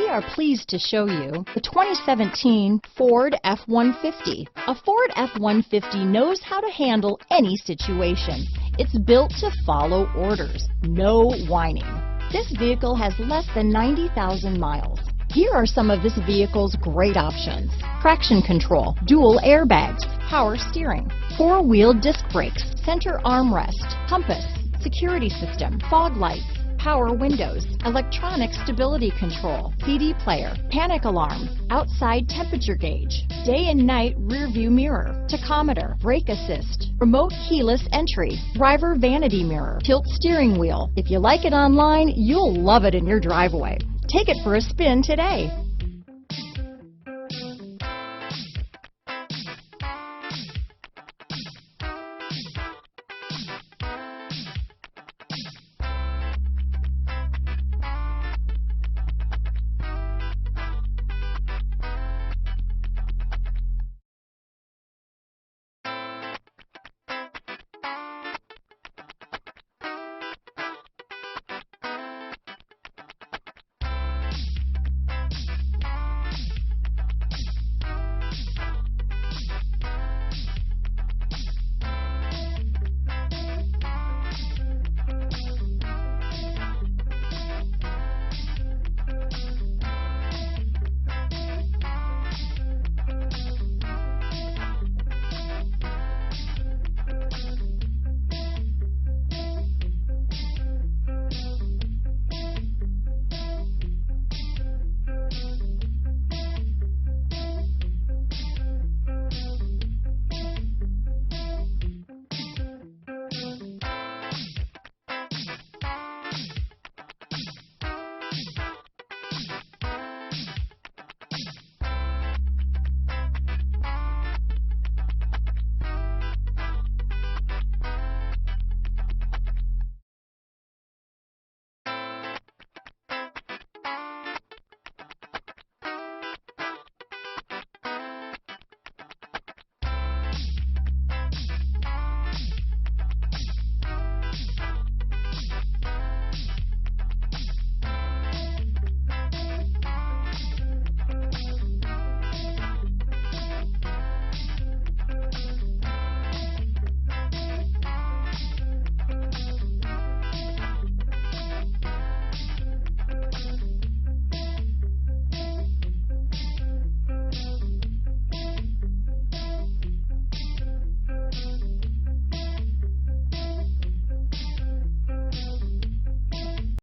are pleased to show you the 2017 Ford F-150. A Ford F-150 knows how to handle any situation. It's built to follow orders, no whining. This vehicle has less than 90,000 miles. Here are some of this vehicle's great options: traction control, dual airbags, power steering, four-wheel disc brakes, center armrest, compass, security system, fog lights, power windows, electronic stability control, CD player, panic alarm, outside temperature gauge, day and night rear view mirror, tachometer, brake assist, remote keyless entry, driver vanity mirror, tilt steering wheel. If you like it online, you'll love it in your driveway. Take it for a spin today.